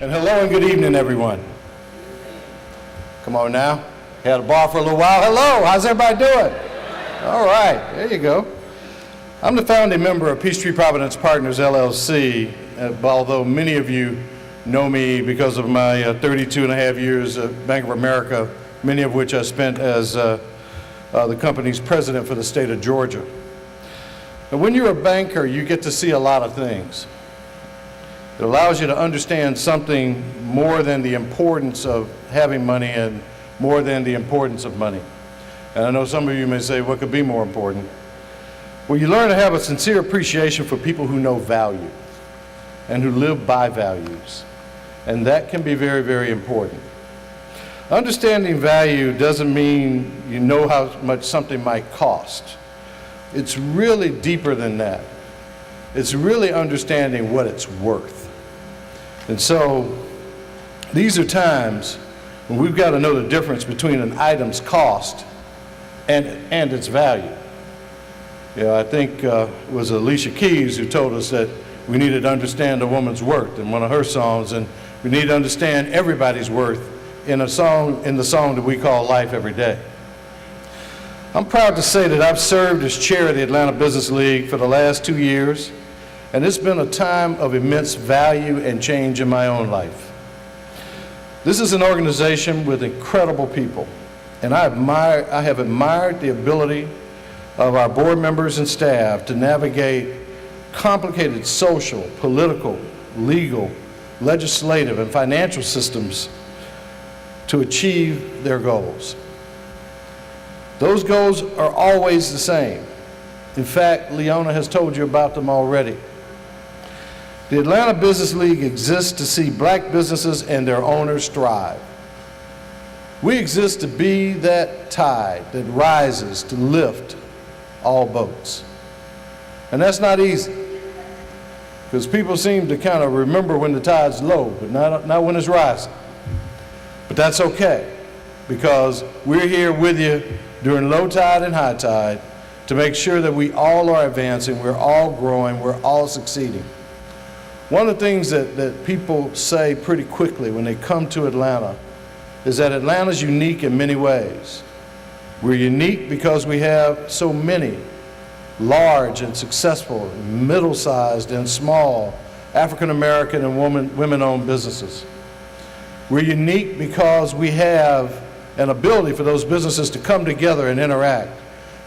And hello and good evening, everyone. Come on now. Had a bar for a little while. Hello, how's everybody doing? All right, there you go. I'm the founding member of Peachtree Providence Partners, LLC, although many of you know me because of my 32 and a half years at Bank of America, many of which I spent as the company's president for the state of Georgia. Now, when you're a banker, you get to see a lot of things. It allows you to understand something more than the importance of having money and more than the importance of money. And I know some of you may say, what could be more important? Well, you learn to have a sincere appreciation for people who know value and who live by values. And that can be very, very important. Understanding value doesn't mean you know how much something might cost. It's really deeper than that. It's really understanding what it's worth. And so these are times when we've got to know the difference between an item's cost and its value. You know, I think it was Alicia Keys who told us that we needed to understand a woman's worth in one of her songs, and we need to understand everybody's worth in the song that we call Life Every Day. I'm proud to say that I've served as chair of the Atlanta Business League for the last 2 years, and it's been a time of immense value and change in my own life. This is an organization with incredible people, and I have admired the ability of our board members and staff to navigate complicated social, political, legal, legislative, and financial systems to achieve their goals. Those goals are always the same. In fact, Leona has told you about them already. The Atlanta Business League exists to see black businesses and their owners thrive. We exist to be that tide that rises to lift all boats. And that's not easy, because people seem to kind of remember when the tide's low, but not when it's rising. But that's okay, because we're here with you during low tide and high tide to make sure that we all are advancing, we're all growing, we're all succeeding. One of the things that people say pretty quickly when they come to Atlanta is that Atlanta's unique in many ways. We're unique because we have so many large and successful, middle-sized and small African-American and women-owned businesses. We're unique because we have an ability for those businesses to come together and interact.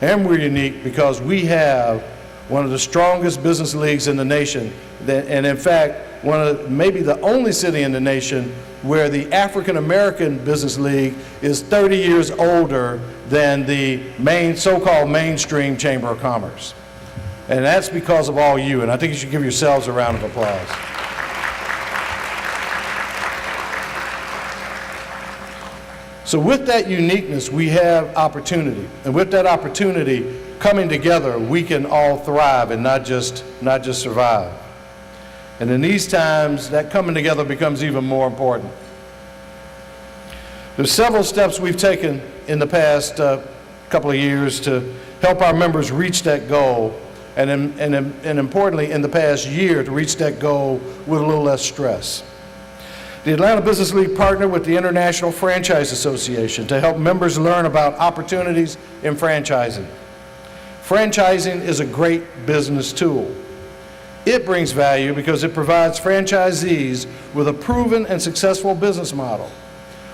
And we're unique because we have one of the strongest business leagues in the nation, and in fact, maybe the only city in the nation where the African American Business League is 30 years older than the so-called mainstream Chamber of Commerce. And that's because of all you, and I think you should give yourselves a round of applause. So with that uniqueness, we have opportunity, and with that opportunity coming together, we can all thrive and not just survive. And in these times, that coming together becomes even more important. There's several steps we've taken in the past couple of years to help our members reach that goal, and importantly, in the past year, to reach that goal with a little less stress. The Atlanta Business League partnered with the International Franchise Association to help members learn about opportunities in franchising. Franchising is a great business tool. It brings value because it provides franchisees with a proven and successful business model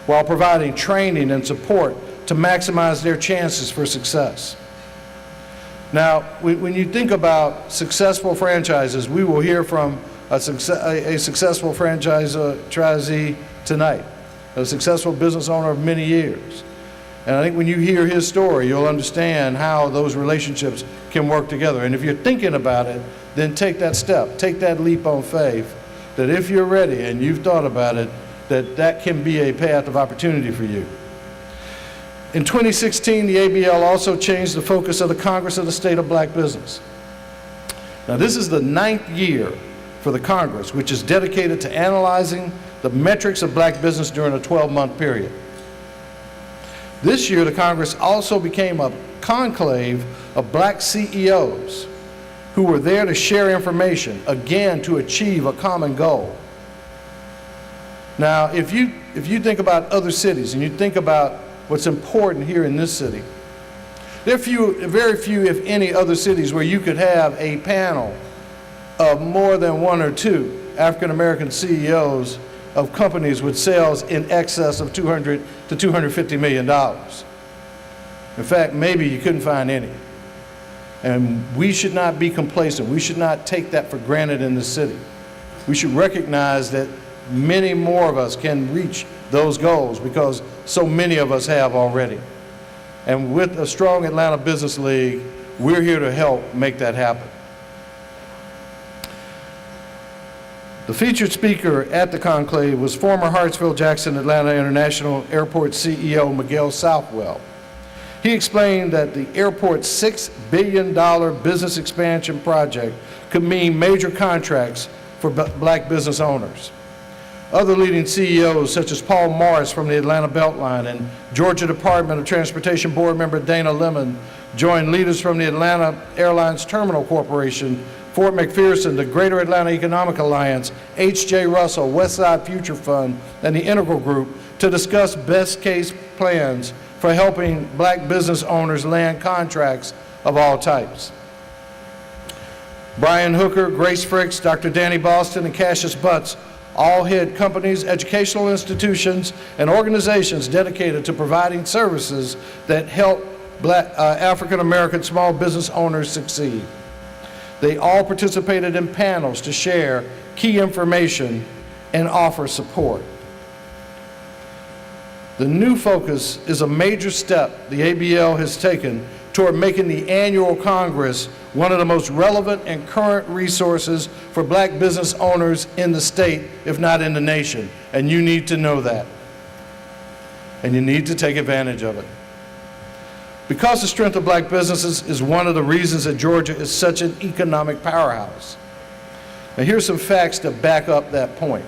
while providing training and support to maximize their chances for success. Now, when you think about successful franchises, we will hear from a successful franchisee tonight, a successful business owner of many years. And I think when you hear his story, you'll understand how those relationships can work together. And if you're thinking about it, then take that step, take that leap on faith, that if you're ready and you've thought about it, that can be a path of opportunity for you. In 2016, the ABL also changed the focus of the Congress of the State of Black Business. Now, this is the 9th year for the Congress, which is dedicated to analyzing the metrics of black business during a 12-month period. This year, the Congress also became a conclave of black CEOs who were there to share information, again, to achieve a common goal. Now, if you think about other cities and you think about what's important here in this city, there are very few, if any, other cities where you could have a panel of more than one or two African-American CEOs of companies with sales in excess of $200 to $250 million. In fact, maybe you couldn't find any. And we should not be complacent. We should not take that for granted in this city. We should recognize that many more of us can reach those goals because so many of us have already. And with a strong Atlanta Business League, we're here to help make that happen. The featured speaker at the conclave was former Hartsfield-Jackson Atlanta International Airport CEO Miguel Southwell. He explained that the airport's $6 billion business expansion project could mean major contracts for black business owners. Other leading CEOs, such as Paul Morris from the Atlanta Beltline and Georgia Department of Transportation Board member Dana Lemon, joined leaders from the Atlanta Airlines Terminal Corporation, Fort McPherson, the Greater Atlanta Economic Alliance, H.J. Russell, Westside Future Fund, and the Integral Group to discuss best case plans for helping black business owners land contracts of all types. Brian Hooker, Grace Fricks, Dr. Danny Boston, and Cassius Butts all head companies, educational institutions, and organizations dedicated to providing services that help African-American small business owners succeed. They all participated in panels to share key information and offer support. The new focus is a major step the ABL has taken toward making the annual Congress one of the most relevant and current resources for black business owners in the state, if not in the nation. And you need to know that. And you need to take advantage of it. Because the strength of black businesses is one of the reasons that Georgia is such an economic powerhouse. Now here's some facts to back up that point.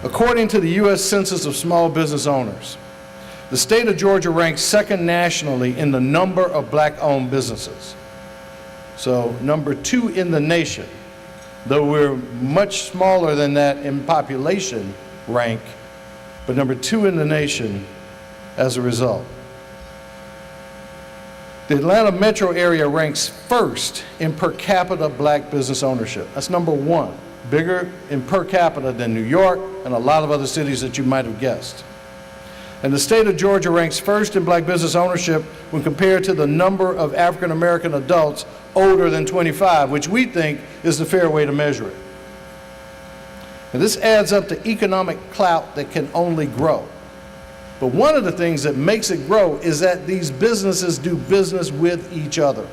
According to the U.S. Census of Small Business Owners, the state of Georgia ranks second nationally in the number of black-owned businesses. So number 2 in the nation, though we're much smaller than that in population rank, but number 2 in the nation as a result. The Atlanta metro area ranks first in per capita black business ownership. That's number 1, bigger in per capita than New York and a lot of other cities that you might have guessed. And the state of Georgia ranks first in black business ownership when compared to the number of African American adults older than 25, which we think is the fair way to measure it. And this adds up to economic clout that can only grow. But one of the things that makes it grow is that these businesses do business with each other.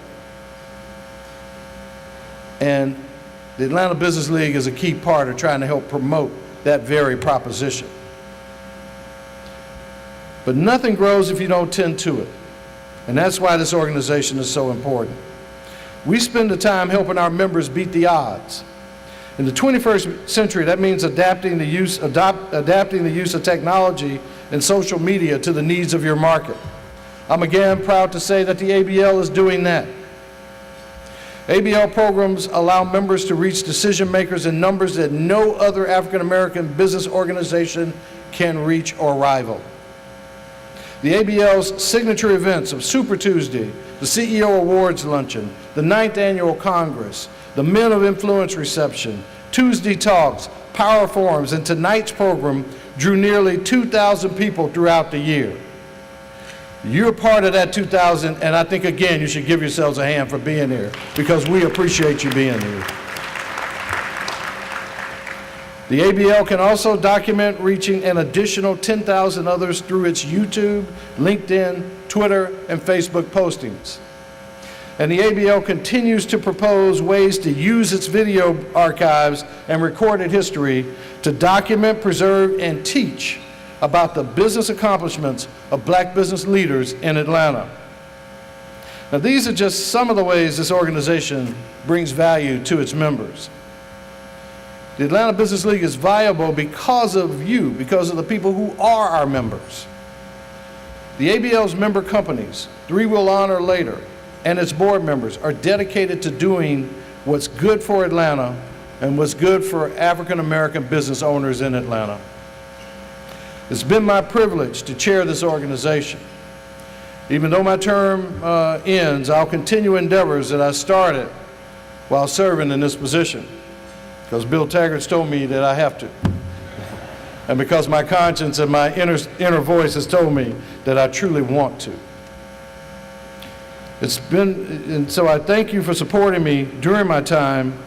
And the Atlanta Business League is a key part of trying to help promote that very proposition. But nothing grows if you don't tend to it. And that's why this organization is so important. We spend the time helping our members beat the odds. In the 21st century, that means adapting the use of technology and social media to the needs of your market. I'm again proud to say that the ABL is doing that. ABL programs allow members to reach decision makers in numbers that no other African American business organization can reach or rival. The ABL's signature events of Super Tuesday, the CEO Awards Luncheon, the 9th Annual Congress, the Men of Influence Reception, Tuesday Talks, Power Forums, and tonight's program drew nearly 2,000 people throughout the year. You're part of that 2,000, and I think, again, you should give yourselves a hand for being here because we appreciate you being here. The ABL can also document reaching an additional 10,000 others through its YouTube, LinkedIn, Twitter, and Facebook postings. And the ABL continues to propose ways to use its video archives and recorded history to document, preserve, and teach about the business accomplishments of black business leaders in Atlanta. Now, these are just some of the ways this organization brings value to its members. The Atlanta Business League is viable because of you, because of the people who are our members. The ABL's member companies, 3 will honor later, and its board members are dedicated to doing what's good for Atlanta and what's good for African American business owners in Atlanta. It's been my privilege to chair this organization. Even though my term ends, I'll continue endeavors that I started while serving in this position, because Bill Taggart's told me that I have to, and because my conscience and my inner voice has told me that I truly want to. And so I thank you for supporting me during my time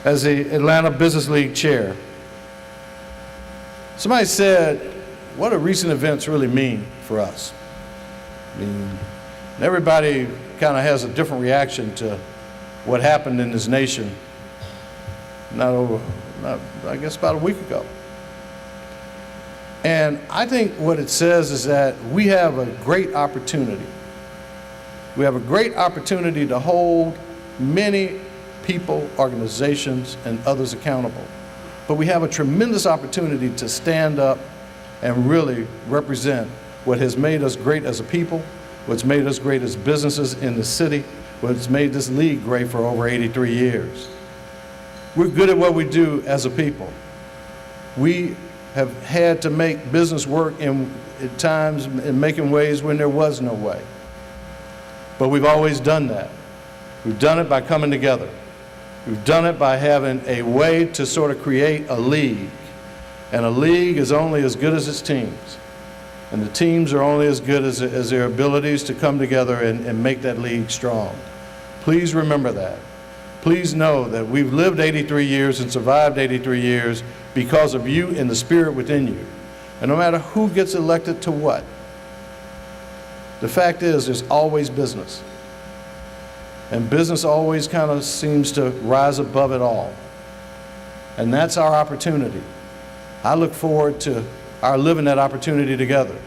as the Atlanta Business League chair. Somebody said, what do recent events really mean for us? I mean, everybody kind of has a different reaction to what happened in this nation I guess about a week ago. And I think what it says is that we have a great opportunity. We have a great opportunity to hold many people, organizations, and others accountable. But we have a tremendous opportunity to stand up and really represent what has made us great as a people, what's made us great as businesses in the city, what's made this league great for over 83 years. We're good at what we do as a people. We have had to make business work at times in making ways when there was no way. But we've always done that. We've done it by coming together. We've done it by having a way to sort of create a league. And a league is only as good as its teams. And the teams are only as good as their abilities to come together and make that league strong. Please remember that. Please know that we've lived 83 years and survived 83 years because of you and the spirit within you. And no matter who gets elected to what, the fact is there's always business. And business always kind of seems to rise above it all. And that's our opportunity. I look forward to our living that opportunity together,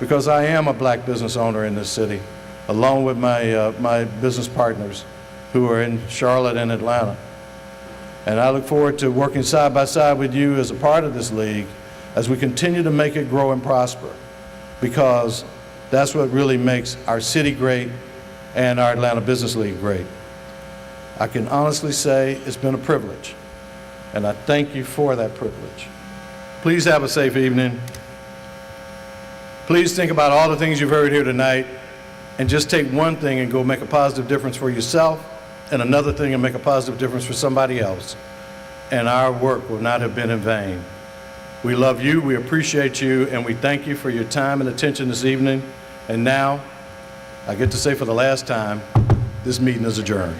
because I am a black business owner in this city, along with my business partners who are in Charlotte and Atlanta. And I look forward to working side by side with you as a part of this league as we continue to make it grow and prosper, because that's what really makes our city great and our Atlanta Business League great. I can honestly say it's been a privilege, and I thank you for that privilege. Please have a safe evening. Please think about all the things you've heard here tonight, and just take one thing and go make a positive difference for yourself, and another thing and make a positive difference for somebody else. And our work will not have been in vain. We love you, we appreciate you, and we thank you for your time and attention this evening. And now, I get to say for the last time, this meeting is adjourned.